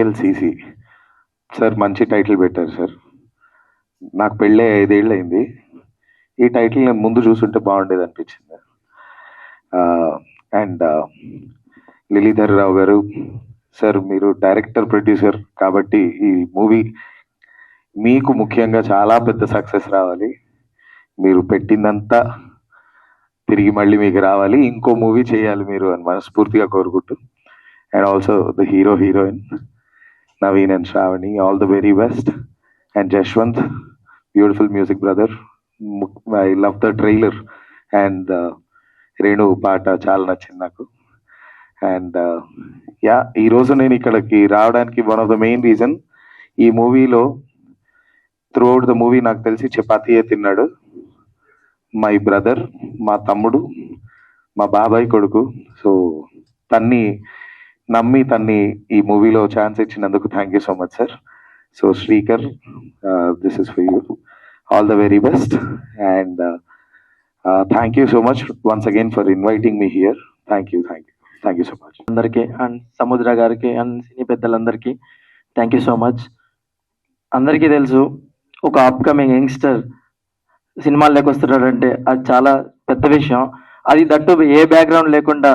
టీఎల్సీసీ sir మంచి title పెట్టారు sir. నాకు పెళ్ళే 5 ఏళ్ళు అయింది. ఈ టైటిల్ నేను ముందు చూసుంటే బాగుండేది అనిపించింది. అండ్ లీలాధర్ రావు గారు సార్, మీరు డైరెక్టర్ ప్రొడ్యూసర్ కాబట్టి ఈ మూవీ మీకు ముఖ్యంగా చాలా పెద్ద సక్సెస్ రావాలి. మీరు పెట్టిందంతా తిరిగి మళ్ళీ మీకు రావాలి, ఇంకో మూవీ చేయాలి మీరు అని మనస్ఫూర్తిగా కోరుకుంటూ, and also the hero heroine Naveen and Shravani, all the very best. And Jashwanth, beautiful music brother, I love the trailer and Renu పాట చాలా నచ్చింది నాకు. అండ్ ఈరోజు నేను ఇక్కడికి రావడానికి one of the main reason, ఈ మూవీలో త్రూ అవుట్ ద మూవీ నాకు తెలిసి చపాతీయే తిన్నాడు మై బ్రదర్, మా తమ్ముడు, మా బాబాయ్ కొడుకు. సో తన్ని నమ్మి ఈ మూవీలో ఛాన్స్ ఇచ్చినందుకు thank you so much sir. So Srikar, this is for you, all the very best. And thank you so much once again for inviting me here. Thank you so much అందరికీ, and సముద్ర గారికి and సినీ పెద్దలందరికీ thank you so much. అందరికీ తెలుసు, ఒక upcoming youngster సినిమాల్లోకి వస్తున్నాడంటే అది చాలా పెద్ద విషయం. అది దట్టు ఏ బ్యాక్గ్రౌండ్ లేకుండా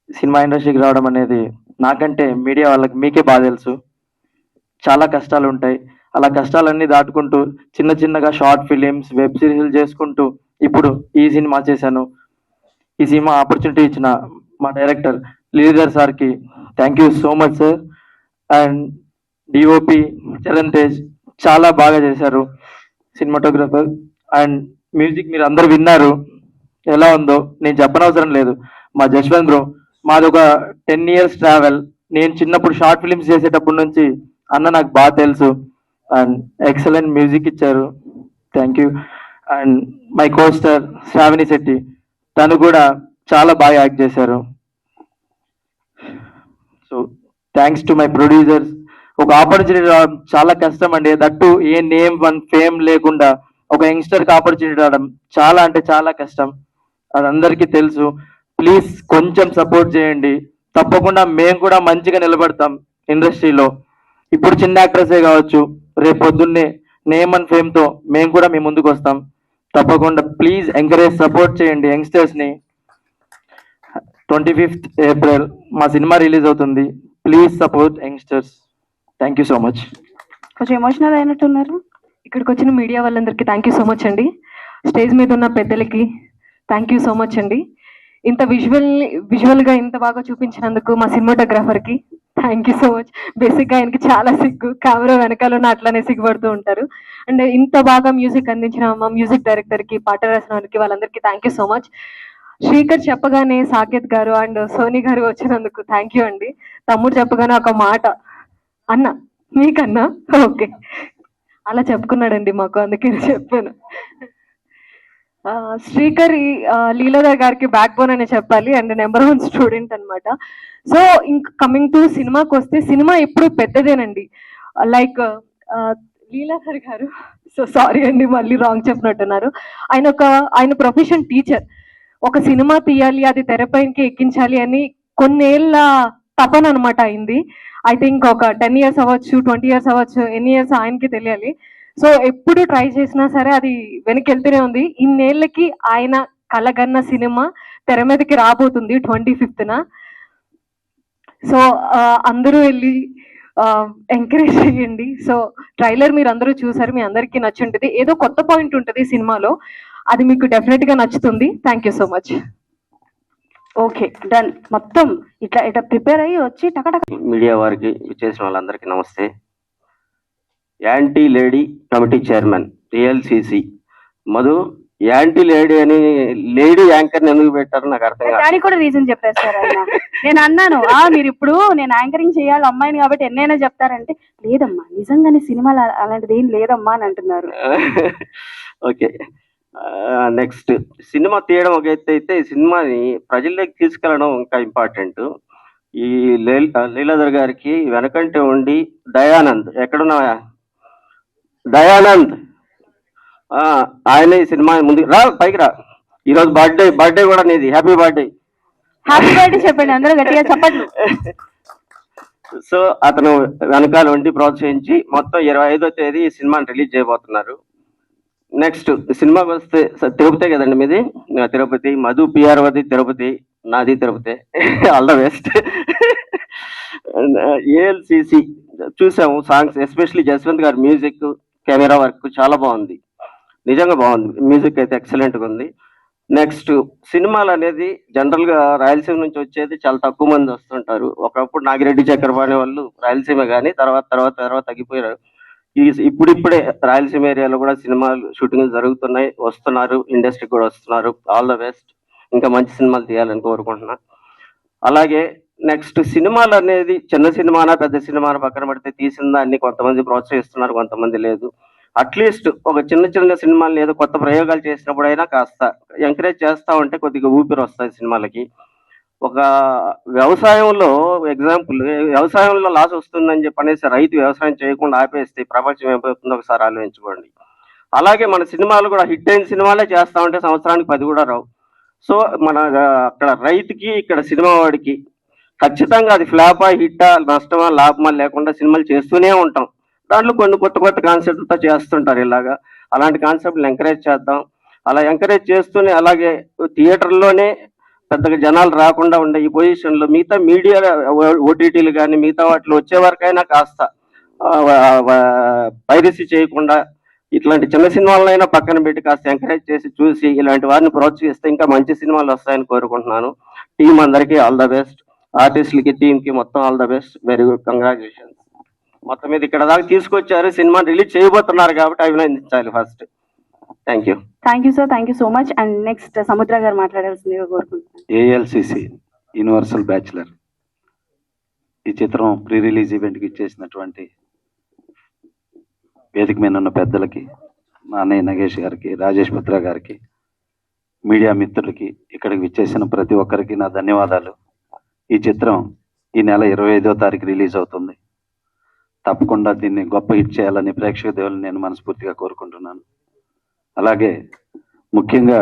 సినిమా ఇండస్ట్రీకి రావడం అనేది నాకంటే మీడియా వాళ్ళకి మీకే బాగా తెలుసు. చాలా కష్టాలు ఉంటాయి. అలా కష్టాలన్నీ దాటుకుంటూ చిన్నగా షార్ట్ ఫిలిమ్స్, వెబ్ సిరీస్లు చేసుకుంటూ ఇప్పుడు ఈ సినిమా చేశాను. ఈ సినిమా ఆపర్చునిటీ ఇచ్చిన మా డైరెక్టర్ లీలాధర్ సార్కి thank you so much sir. And DOP Charan Tej చాలా బాగా చేశారు, సినిమాటోగ్రఫర్. అండ్ మ్యూజిక్ మీరు అందరు విన్నారు, ఎలా ఉందో నేను చెప్పనవసరం లేదు. మా జశ్వంత్ బ్రో, మాది ఒక 10 years ట్రావెల్. నేను చిన్నప్పుడు షార్ట్ ఫిలిమ్స్ చేసేటప్పటి నుంచి అన్న నాకు బాగా తెలుసు. అండ్ ఎక్సలెంట్ మ్యూజిక్ ఇచ్చారు, thank you. And my costar Shravani Shetty, తను కూడా చాలా బాగా యాక్ట్ చేశారు. So thanks to my producers. ఒక ఆపర్చునిటీ రావడం చాలా కష్టం అండి, దట్టు ఏ నేమ్ ఫేమ్ లేకుండా ఒక యంగ్స్టర్కి ఆపర్చునిటీ రావడం చాలా అంటే చాలా కష్టం, అది అందరికీ తెలుసు. ప్లీజ్ కొంచెం సపోర్ట్ చేయండి, తప్పకుండా మేము కూడా మంచిగా నిలబడతాం ఇండస్ట్రీలో. ఇప్పుడు చిన్న యాక్టర్సే కావచ్చు, రేపు పొద్దున్నే నేమ్ అండ్ ఫేమ్తో మేము కూడా మీ ముందుకు వస్తాం. తప్పకుండా ప్లీజ్ ఎంకరేజ్, సపోర్ట్ చేయండి యంగ్స్టర్స్ని. 25th April మా సినిమా రిలీజ్ అవుతుంది, please support youngsters. Thank you so much. కొంచెం ఎమోషనల్ అయినట్టున్నారు. ఇక్కడికి వచ్చిన మీడియా వాళ్ళందరికీ థ్యాంక్ యూ సో మచ్ అండి. స్టేజ్ మీద ఉన్న పెద్దలకి థ్యాంక్ యూ సో మచ్ అండి. ఇంత విజువల్గా ఇంత బాగా చూపించినందుకు మా సినిమాటోగ్రాఫర్కి థ్యాంక్ యూ సో మచ్. బేసిక్గా ఆయనకి చాలా సిగ్గు, కెమెరా వెనకాల ఉన్న అట్లానే సిగ్గుపడుతూ ఉంటారు. అండ్ ఇంత బాగా మ్యూజిక్ అందించిన మా మ్యూజిక్ డైరెక్టర్కి, పాట రాసిన వాళ్ళకి, వాళ్ళందరికీ thank you so much. Srikar చెప్పగానే సాకేత్ గారు అండ్ సోనీ గారు వచ్చినందుకు థ్యాంక్ యూ అండి. తమ్ముడు చెప్పగానే ఒక మాట, అన్న మీకన్నా ఓకే అలా చెప్పుకున్నాడండి మాకు, అందుకే చెప్పాను. శ్రీకర్ లీలాధర్ గారికి బ్యాక్ బోన్ అనే చెప్పాలి, అండ్ నెంబర్ 1 స్టూడెంట్ అనమాట. సో ఇంక కమింగ్ టు సినిమాకి వస్తే, సినిమా ఎప్పుడు పెద్దదేనండి. లైక్ లీలాధర్ గారు, సో సారీ అండి మళ్ళీ రాంగ్ చెప్పినట్టున్నారు. ఆయన ప్రొఫెషన్ టీచర్. ఒక సినిమా తీయాలి, అది తెరపైకి ఎక్కించాలి అని కొన్నేళ్ళ తపన అనమాట అయింది. ఐ థింక్ ఒక 10 years అవ్వచ్చు, 20 years అవ్వచ్చు, ఎన్ని ఇయర్స్ ఆయనకి తెలియాలి. సో ఎప్పుడు ట్రై చేసినా సరే అది వెనక్కి వెళ్తూనే ఉంది. ఇన్నేళ్ళకి ఆయన కలగన్న సినిమా తెర మీదకి రాబోతుంది 25th. సో అందరూ వెళ్ళి ఎంకరేజ్ చేయండి. సో ట్రైలర్ మీరు అందరూ చూసారు, మీ అందరికీ నచ్చుంటుంది. ఏదో కొత్త పాయింట్ ఉంటుంది సినిమాలో, అది మీకు డెఫినెట్గా నచ్చుతుంది. Thank you so much. Okay, done. మొత్తం ఇట్లా ప్రిపేర్ అయ్యి వచ్చి టకటక. మీడియా వారికి చేసిన వాళ్ళందరికీ నమస్తే. Anti lady committee chairman TLCC Madhu, anti lady అని లేడీ యాంకర్ ఎందుకు పెట్టారు నాకు అర్థం కాదు. దానికి కూడా రీజన్ చెప్పారు సార్ ఆయన. నేను అన్నాను, మీరు ఇప్పుడు నేను యాంకరింగ్ చేయాలి అమ్మాయిని కాబట్టి ఎన్నైనా చెప్తారంటే, లేదమ్మా నిజంగానే సినిమాలు అలాంటిది ఏం లేదమ్మా అని అంటున్నారు. ఓకే, నెక్స్ట్ సినిమా తీయడం ఒక ఎత్తు అయితే, ఈ సినిమాని ప్రజల్లోకి తీసుకెళ్ళడం ఇంకా ఇంపార్టెంట్. ఈ లీలాధర్ గారికి వెనకంటే ఉండి దయానంద్, ఎక్కడున్నా దయానంద్, ఆయన ఈ సినిమా ముందు రా, పైకి రా. ఈరోజు బర్త్డే కూడా నీది, హ్యాపీ బర్త్డే. హ్యాపీ బర్త్డే చెప్పండి అందరూ గట్టిగా చెప్పండి. సో అతను వెనకాల ఉండి ప్రోత్సహించి మొత్తం 25వ తేదీ ఈ సినిమాని రిలీజ్ చేయబోతున్నారు. నెక్స్ట్ సినిమాకి వస్తే తిరుపతి కదండి మీది, తిరుపతి. మధు పిఆర్వది తిరుపతి, నాది Tirupati. All the best. ALCC చూసాము, సాంగ్స్ ఎస్పెషల్లీ జస్వంత్ గారి మ్యూజిక్, కెమెరా వర్క్ చాలా బాగుంది, నిజంగా బాగుంది. మ్యూజిక్ అయితే ఎక్సలెంట్గా ఉంది. నెక్స్ట్ సినిమాలు అనేది జనరల్ గా రాయలసీమ నుంచి వచ్చేది చాలా తక్కువ మంది వస్తుంటారు. ఒకప్పుడు నాగిరెడ్డి చక్రపాణి వాళ్ళు రాయలసీమ కానీ తర్వాత తగ్గిపోయారు. ఇప్పుడిప్పుడే రాయలసీమ ఏరియాలో కూడా సినిమాలు షూటింగ్ జరుగుతున్నాయి, వస్తున్నారు, ఇండస్ట్రీకి కూడా వస్తున్నారు. ఆల్ ద బెస్ట్, ఇంకా మంచి సినిమాలు తీయాలని కోరుకుంటున్నా. అలాగే నెక్స్ట్ సినిమాలు అనేది చిన్న సినిమానా పెద్ద సినిమానా పక్కన పెడితే తీసిన దాన్ని కొంతమంది ప్రోత్సహిస్తున్నారు, కొంతమంది లేదు. అట్లీస్ట్ ఒక చిన్న సినిమాలు ఏదో కొత్త ప్రయోగాలు చేసినప్పుడైనా కాస్త ఎంకరేజ్ చేస్తా ఉంటే కొద్దిగా ఊపిరి వస్తుంది సినిమాలకి. ఒక వ్యవసాయంలో ఎగ్జాంపుల్, వ్యవసాయంలో లాస్ వస్తుందని చెప్పనేసి రైతు వ్యవసాయం చేయకుండా ఆపేస్తే ప్రపంచం ఏమైపోతుందో ఒకసారి ఆలోచించుకోండి. అలాగే మన సినిమాలు కూడా హిట్ అయిన సినిమాలే చేస్తా ఉంటే సంవత్సరానికి 10 కూడా రావు. సో మన అక్కడ రైతుకి, ఇక్కడ సినిమా వాడికి ఖచ్చితంగా అది ఫ్లాపా, హిట్టా, నష్టమా, లాభమా లేకుండా సినిమాలు చేస్తూనే ఉంటాం. దాంట్లో కొన్ని కొత్త కాన్సెప్ట్లతో చేస్తుంటారు. ఇలాగా అలాంటి కాన్సెప్ట్లు ఎంకరేజ్ చేద్దాం. అలా ఎంకరేజ్ చేస్తూనే అలాగే థియేటర్లోనే పెద్దగా జనాలు రాకుండా ఉండే ఈ పొజిషన్లో మిగతా మీడియా ఓటీటీలు కానీ మిగతా వాటిలో వచ్చే వరకైనా కాస్త పైరసీ చేయకుండా ఇట్లాంటి చిన్న సినిమాలైనా పక్కన పెట్టి కాస్త ఎంకరేజ్ చేసి చూసి ఇలాంటి వారిని ప్రోత్సహిస్తే ఇంకా మంచి సినిమాలు వస్తాయని కోరుకుంటున్నాను. టీం అందరికీ ఆల్ ద బెస్ట్, ఆర్టిస్టులకి, టీంకి మొత్తం all the best. Very good, congratulations. మొత్తం మీద ఇక్కడ దాకా తీసుకొచ్చారు, సినిమా రిలీజ్ చేయబోతున్నారు కాబట్టి అభినందించాలి first. Thank you. Thank you sir, thank you so much. And next Samudra గారు మాట్లాడాల్సిందిగా కోరుకుంటున్నాను. ఏఎల్సిసి యూనివర్సల్ బ్యాచులర్ ఈ చిత్రం ప్రీ రిలీజ్ ఈవెంట్కి ఇచ్చేసినటువంటి వేదిక మీద ఉన్న పెద్దలకి, మా అన్నయ్య నగేష్ గారికి, రాజేష్ పుత్ర గారికి, మీడియా మిత్రులకి, ఇక్కడికి విచ్చేసిన ప్రతి ఒక్కరికి నా ధన్యవాదాలు. ఈ చిత్రం ఈ నెల 25వ తారీఖు రిలీజ్ అవుతుంది. తప్పకుండా దీన్ని గొప్ప హిట్ చేయాలని ప్రేక్షక దేవుళ్ళని నేను మనస్ఫూర్తిగా కోరుకుంటున్నాను. అలాగే ముఖ్యంగా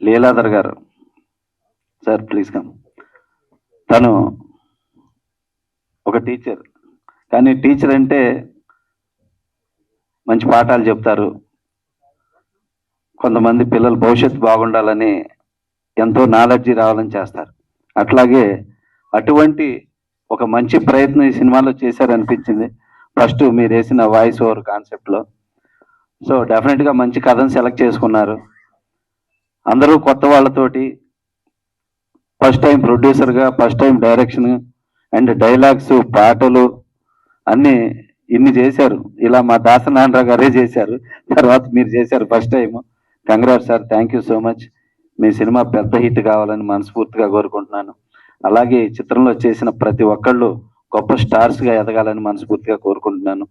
లీలాధర్ గారు సార్, ప్లీజ్ కమ్. తను ఒక టీచర్, కానీ టీచర్ అంటే మంచి పాఠాలు చెప్తారు, కొంతమంది పిల్లల భవిష్యత్తు బాగుండాలని ఎంతో నాలెడ్జి రావాలని చేస్తారు. అట్లాగే అటువంటి ఒక మంచి ప్రయత్నం ఈ సినిమాలో చేశారనిపించింది. ఫస్ట్ మీరు వేసిన వాయిస్ ఓవర్ కాన్సెప్ట్లో. సో డెఫినెట్గా మంచి కథను సెలెక్ట్ చేసుకున్నారు. అందరూ కొత్త వాళ్ళతోటి ఫస్ట్ టైం ప్రొడ్యూసర్గా, first time direction and dialogues, పాటలు అన్నీ ఇన్ని చేశారు. ఇలా మా దాసనారాయణరావు గారే చేశారు, తర్వాత మీరు చేశారు first time. Congrats sir, thank you so much. Me cinema పెద్ద హిట్ కావాలని మనస్ఫూర్తిగా కోరుకుంటున్నాను. అలాగే ఈ చిత్రంలో చేసిన ప్రతి ఒక్కళ్ళు గొప్ప స్టార్స్గా ఎదగాలని మనస్ఫూర్తిగా కోరుకుంటున్నాను.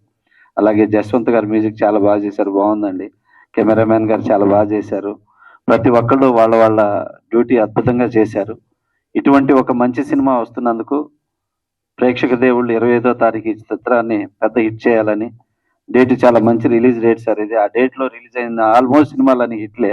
అలాగే జస్వంత్ గారు మ్యూజిక్ చాలా బాగా చేశారు, బాగుందండి. కెమెరామ్యాన్ గారు చాలా బాగా చేశారు. ప్రతి ఒక్కళ్ళు వాళ్ళ డ్యూటీ అద్భుతంగా చేశారు. ఇటువంటి ఒక మంచి సినిమా వస్తున్నందుకు ప్రేక్షక దేవుళ్ళు 25వ తారీఖు ఈ చిత్రాన్ని పెద్ద హిట్ చేయాలని. డేట్ చాలా మంచి రిలీజ్ డేట్ సార్ ఇది. ఆ డేట్లో రిలీజ్ అయిన ఆల్మోస్ట్ సినిమాలని హిట్లే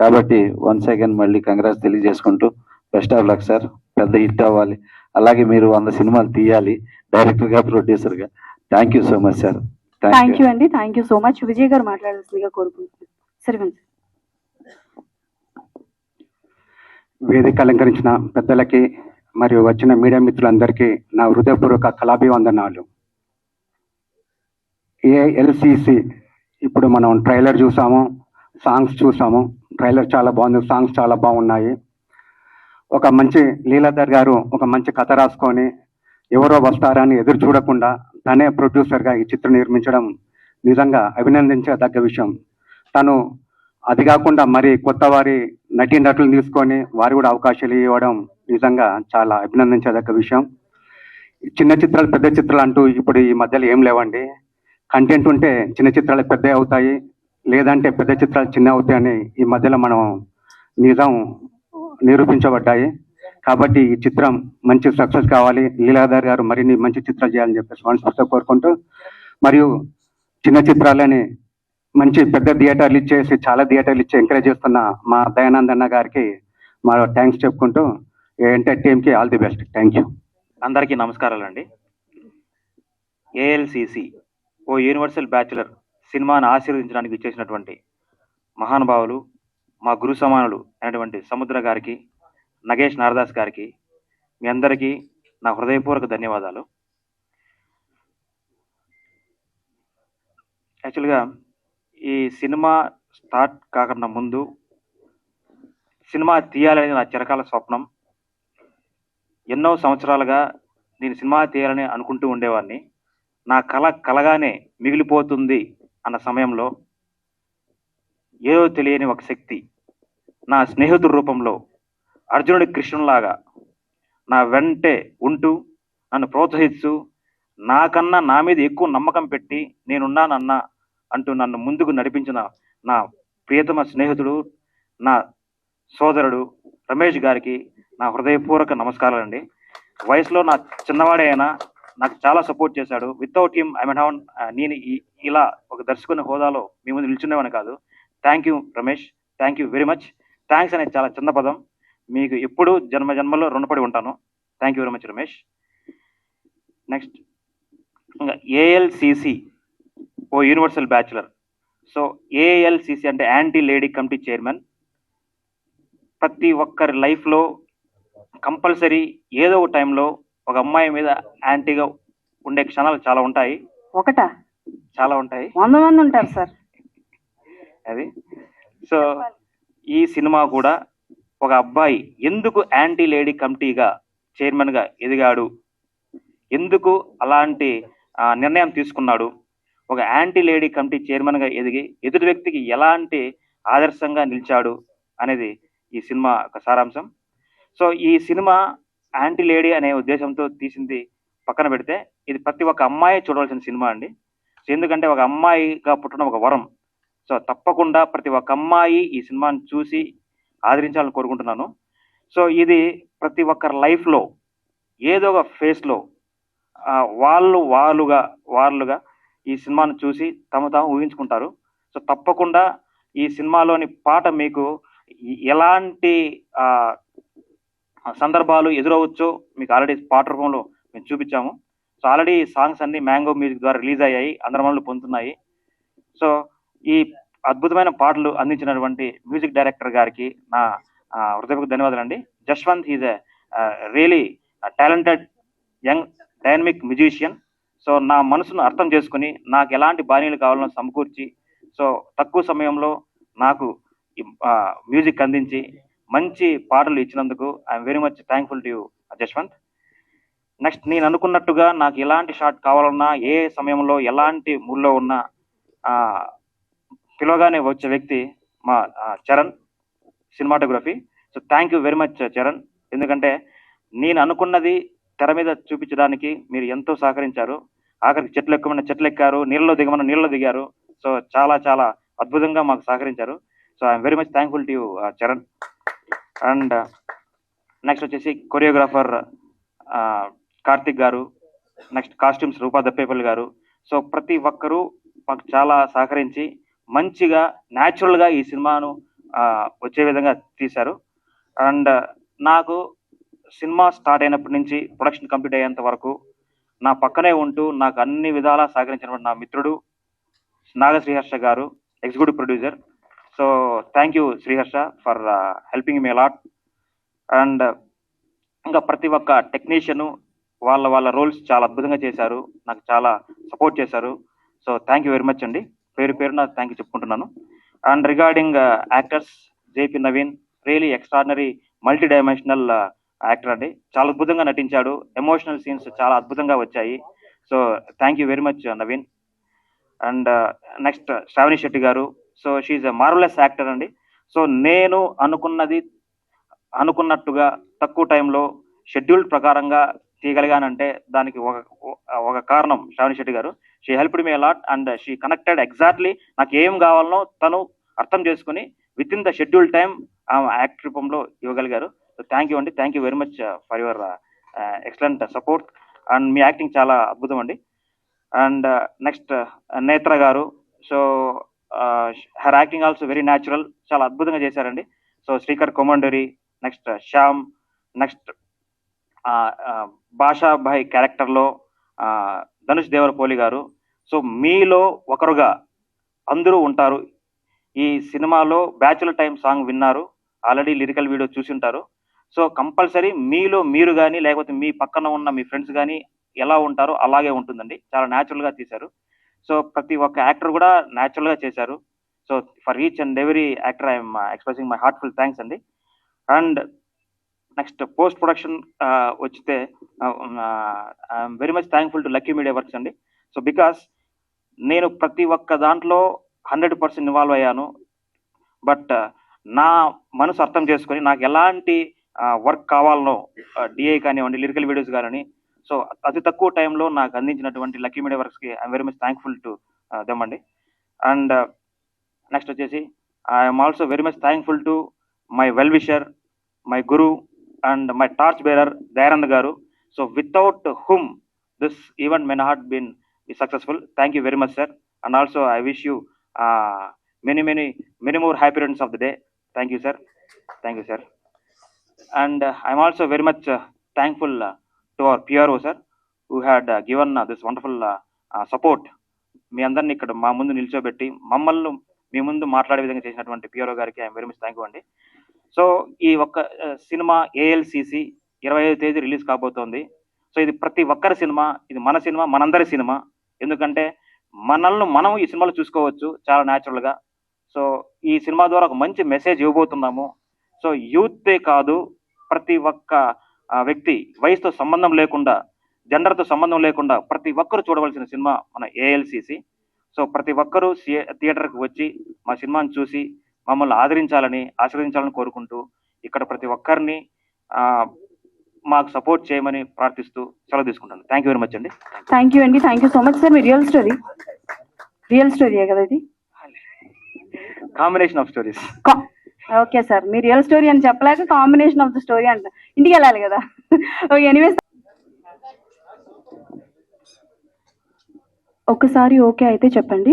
కాబట్టి వన్స్ అగైన్ మళ్ళీ కంగ్రాట్స్ తెలియజేసుకుంటూ బెస్ట్ ఆఫ్ లక్ సార్, పెద్ద హిట్ అవ్వాలి. అలాగే మీరు 100 సినిమాలు తీయాలి డైరెక్టర్గా, ప్రొడ్యూసర్గా. Thank you so much sir. Thank you అండి, thank you so much. Vijay గారు మాట్లాడాల్సిందిగా కోరుకుంటున్నాను. సరే వేదిక అలంకరించిన పెద్దలకి మరియు వచ్చిన మీడియా మిత్రులందరికీ నా హృదయపూర్వక కళాభివందనాలు. ఏఎల్సిసి ఇప్పుడు మనం ట్రైలర్ చూసాము, సాంగ్స్ చూసాము. ట్రైలర్ చాలా బాగుంది, సాంగ్స్ చాలా బాగున్నాయి. ఒక మంచి లీలాధర్ గారు ఒక మంచి కథ రాసుకొని ఎవరో వస్తారని ఎదురు చూడకుండా తనే ప్రొడ్యూసర్గా ఈ చిత్రం నిర్మించడం నిజంగా అభినందించదగ్గ విషయం. తను అది కాకుండా మరి కొత్త వారి నటీనటులను తీసుకొని వారు కూడా అవకాశాలు ఇవ్వడం నిజంగా చాలా అభినందించదగ్గ విషయం. చిన్న చిత్రాలు పెద్ద చిత్రాలు అంటూ ఇప్పుడు ఈ మధ్యలో ఏం లేవండి. కంటెంట్ ఉంటే చిన్న చిత్రాలు పెద్ద అవుతాయి, లేదంటే పెద్ద చిత్రాలు చిన్న అవుతాయని ఈ మధ్యలో మనం నిజం నిరూపించబడ్డాయి. కాబట్టి ఈ చిత్రం మంచి సక్సెస్ కావాలి, లీలాధర్ గారు మరిన్ని మంచి చిత్రాలు చేయాలని చెప్పేసి మనస్ఫూర్తిగా కోరుకుంటూ, మరియు చిన్న చిత్రాలని మంచి పెద్ద థియేటర్లు ఇచ్చేసి చాలా థియేటర్లు ఇచ్చి ఎంకరేజ్ చేస్తున్న మా దయానంద్ అన్న గారికి మా థ్యాంక్స్ చెప్పుకుంటూ ఎంటైర్ టీమ్కి all the best. Thank you. అందరికీ నమస్కారాలండి. ఏఎల్సిసి ఓ యూనివర్సల్ బ్యాచులర్ సినిమాను ఆశీర్వదించడానికి ఇచ్చేసినటువంటి మహానుభావులు, మా గురు సమానులు అయినటువంటి సముద్ర గారికి, నగేష్ నారదాస్ గారికి, మీ అందరికీ నా హృదయపూర్వక ధన్యవాదాలు. యాక్చువల్గా ఈ సినిమా స్టార్ట్ కాకుండా ముందు సినిమా తీయాలనేది నా చిరకాల స్వప్నం. ఎన్నో సంవత్సరాలుగా నేను సినిమా తీయాలని అనుకుంటూ ఉండేవాడిని. నా కలగానే మిగిలిపోతుంది అన్న సమయంలో ఏదో తెలియని ఒక శక్తి నా స్నేహితుడి రూపంలో అర్జునుడి కృష్ణులాగా నా వెంటే ఉంటూ నన్ను ప్రోత్సహిస్తూ నాకన్నా నా మీద ఎక్కువ నమ్మకం పెట్టి నేనున్నానన్నా అంటూ నన్ను ముందుకు నడిపించిన నా ప్రియతమ స్నేహితుడు, నా సోదరుడు రమేష్ గారికి నా హృదయపూర్వక నమస్కారాలండి. వయసులో నా చిన్నవాడే అయినా నాకు చాలా సపోర్ట్ చేశాడు. వితౌట్ హిమ్ ఐ మీన్ హౌన్ నేను ఇలా ఒక దర్శకుని హోదాలో మీ ముందు నిల్చునేవాని కాదు. Thank you Ramesh, thank you very much. Thanks అనేది చాలా చిన్న పదం, మీకు ఎప్పుడు జన్మలో రుణపడి ఉంటాను. Thank you very much Ramesh. Next ఇంకా ఏఎల్సిసి ఓ యూనివర్సల్ బ్యాచులర్. సో ఏఎల్సిసి అంటే యాంటీ లేడీ కమిటీ చైర్మన్. ప్రతి ఒక్కరి లైఫ్లో కంపల్సరీ ఏదో ఒక టైంలో ఒక అమ్మాయి మీద యాంటీగా ఉండే క్షణాలు చాలా ఉంటాయి. ఒకటా? చాలా ఉంటాయి, 100 మంది ఉంటారు సార్. అది సో ఈ సినిమా కూడా ఒక అబ్బాయి ఎందుకు యాంటీ లేడీ కమిటీగా చైర్మన్గా ఎదిగాడు, ఎందుకు అలాంటి నిర్ణయం తీసుకున్నాడు, ఒక యాంటీ లేడీ కమిటీ చైర్మన్గా ఎదిగి ఎదుటి వ్యక్తికి ఎలాంటి ఆదర్శంగా నిలిచాడు అనేది ఈ సినిమా ఒక సారాంశం. సో ఈ సినిమా యాంటీ లేడీ అనే ఉద్దేశంతో తీసింది పక్కన పెడితే ఇది ప్రతి ఒక్క అమ్మాయి చూడవలసిన సినిమా అండి. సో ఎందుకంటే ఒక అమ్మాయిగా పుట్టడం ఒక వరం. సో తప్పకుండా ప్రతి ఒక్క అమ్మాయి ఈ సినిమాని చూసి ఆదరించాలని కోరుకుంటున్నాను. సో ఇది ప్రతి ఒక్కరి లైఫ్లో ఏదో ఒక ఫేస్లో వాళ్ళుగా ఈ సినిమాను చూసి తాము ఊహించుకుంటారు. సో తప్పకుండా ఈ సినిమాలోని పాట మీకు ఎలాంటి సందర్భాలు ఎదురవచ్చో మీకు ఆల్రెడీ పాట రూపంలో మేము చూపించాము. సో ఆల్రెడీ సాంగ్స్ అన్ని మ్యాంగో మ్యూజిక్ ద్వారా రిలీజ్ అయ్యాయి, అందరి మనలు పొందుతున్నాయి. సో ఈ అద్భుతమైన పాటలు అందించినటువంటి మ్యూజిక్ డైరెక్టర్ గారికి నా హృదయపూర్వక ధన్యవాదాలు అండి. Jashwanth is a really talented young dynamic musician. So నా మనసును అర్థం చేసుకుని నాకు ఎలాంటి బాణీలు కావాలో సమకూర్చి సో తక్కువ సమయంలో నాకు మ్యూజిక్ అందించి మంచి పాటలు ఇచ్చినందుకు I'm very much thankful to you Jashwanth. Next నేను అనుకున్నట్టుగా నాకు ఎలాంటి షాట్ కావాలన్నా ఏ సమయంలో ఎలాంటి మూడ్లో ఉన్నా పిలవగానే వచ్చే వ్యక్తి మా Charan cinematography. So thank you very much Charan, ఎందుకంటే నేను అనుకున్నది తెర మీద చూపించడానికి మీరు ఎంతో సహకరించారు. ఆఖరికి చెట్లు ఎక్కమన్న చెట్లు ఎక్కారు, నీళ్ళలో దిగమన్న నీళ్ళలో దిగారు. సో చాలా చాలా అద్భుతంగా మాకు సహకరించారు. So I'm very much thankful to you Charan. And next వచ్చేసి కొరియోగ్రాఫర్ కార్తిక్ గారు, నెక్స్ట్ కాస్ట్యూమ్స్ రూపా దప్పేపల్లి గారు. సో ప్రతి ఒక్కరూ మాకు చాలా సహకరించి మంచిగా న్యాచురల్గా ఈ సినిమాను వచ్చే విధంగా తీశారు. అండ్ నాకు సినిమా స్టార్ట్ అయినప్పటి నుంచి ప్రొడక్షన్ కంప్లీట్ అయ్యేంత వరకు నా పక్కనే ఉంటూ నాకు అన్ని విధాలా సహకరించినటువంటి నా మిత్రుడు నాగ శ్రీహర్ష గారు, executive producer. So thank you Sriharsha for helping me a lot. And ఇంకా ప్రతి ఒక్క టెక్నీషియను వాళ్ళ రోల్స్ చాలా అద్భుతంగా చేశారు, నాకు చాలా సపోర్ట్ చేశారు. So thank you very much అండి, పేరున థ్యాంక్ యూ చెప్పుకుంటున్నాను. And regarding actors, JP Naveen really extraordinary multi dimensional actor అండి, చాలా అద్భుతంగా నటించాడు. ఎమోషనల్ సీన్స్ చాలా అద్భుతంగా వచ్చాయి. So thank you very much Naveen. And next Shravani Shetty గారు. So she's a marvellous actor అండి. సో నేను అనుకున్నట్టుగా తక్కువ టైంలో షెడ్యూల్ ప్రకారంగా తీయగలిగానంటే దానికి ఒక కారణం శ్రావణి శెట్టి గారు. She helped me a lot and she connected exactly నాకు ఏం కావాలనో తను అర్థం చేసుకుని within the schedule time ఆమె యాక్ట్ రూపంలో ఇవ్వగలిగారు. సో థ్యాంక్ యూ అండి, thank you very much for your excellent support. And మీ యాక్టింగ్ చాలా అద్భుతం అండి. అండ్ నెక్స్ట్ నేత్ర గారు. So her acting also very natural, చాలా అద్భుతంగా చేశారండి. So Srikar Komandari, next Shyam, next Bhashabhai క్యారెక్టర్లో ధనుష్ దేవరపోలి గారు. సో మీలో ఒకరుగా అందరూ ఉంటారు. ఈ సినిమాలో బ్యాచులర్ టైం సాంగ్ విన్నారు, ఆల్రెడీ లిరికల్ వీడియో చూసి ఉంటారు. సో కంపల్సరీ మీలో మీరు కానీ లేకపోతే మీ పక్కన ఉన్న మీ ఫ్రెండ్స్ కానీ ఎలా ఉంటారో అలాగే ఉంటుందండి. చాలా న్యాచురల్గా తీశారు. సో ప్రతి ఒక్క యాక్టర్ కూడా న్యాచురల్గా చేశారు. So for each and every actor I'm expressing my heartful thanks అండి. అండ్ నెక్స్ట్ పోస్ట్ ప్రొడక్షన్ వచ్చితే I'm very much thankful to lucky media works అండి. సో బికాస్ నేను ప్రతి ఒక్క దాంట్లో 100% ఇన్వాల్వ్ అయ్యాను. బట్ నా మనసు అర్థం చేసుకొని నాకు ఎలాంటి వర్క్ కావాలనో డిఐ కానివ్వండి, లిరికల్ వీడియోస్ కానీ, సో అతి తక్కువ టైంలో నాకు అందించినటువంటి లక్కీ మీడియా వర్క్స్కి I'm very much thankful to them అండి. అండ్ నెక్స్ట్ వచ్చేసి I'm also very much thankful to my well wisher, my guru and my torch bearer Dayanand గారు. So without whom this event may not been successful. Thank you very much sir. And also I wish you many more happy returns of the day. Thank you sir. Thank you sir. And I'm also very much thankful to our PRO sir who had given this wonderful support. మీ అందరిని ఇక్కడ మా ముందు నిల్చోబెట్టి మమ్మల్ని మీ ముందు మాట్లాడే విధంగా చేసినటువంటి PRO గారికి I'm very much thank you అండి. సో ఈ ఒక్క సినిమా ALCC 25వ తేదీ రిలీజ్ కాబోతోంది. సో ఇది ప్రతి ఒక్కరి సినిమా, ఇది మన సినిమా, మనందరి సినిమా. ఎందుకంటే మనల్ని మనం ఈ సినిమాలో చూసుకోవచ్చు చాలా న్యాచురల్గా. సో ఈ సినిమా ద్వారా ఒక మంచి మెసేజ్ ఇవ్వబోతున్నాము. సో యూతే కాదు, ప్రతి ఒక్క వ్యక్తి వయసుతో సంబంధం లేకుండా, జెండర్తో సంబంధం లేకుండా ప్రతి ఒక్కరు చూడవలసిన సినిమా మన ALCC. సో ప్రతి ఒక్కరూ థియేటర్కి వచ్చి మా సినిమాని చూసి మమ్మల్ని ఆశీర్వదించాలని కోరుకుంటూ ఇక్కడ ప్రతి ఒక్కరిని మాకు సపోర్ట్ చేయమని ప్రార్థిస్తూ సెలవు తీసుకుంటాను. థ్యాంక్ యూ వెరీ మచ్ అండి. థ్యాంక్ యూ అండి. Thank you so much sir. మీ రియల్ స్టోరీయే కదా ఇది? Combination of stories. Okay sir, మీ రియల్ స్టోరీ అని చెప్పలేక కాంబినేషన్ ఆఫ్ ద స్టోరీ అంట. ఇంటికి వెళ్ళాలి కదా. ఓకే, ఎనీవేస్ ఒకసారి ఓకే అయితే చెప్పండి.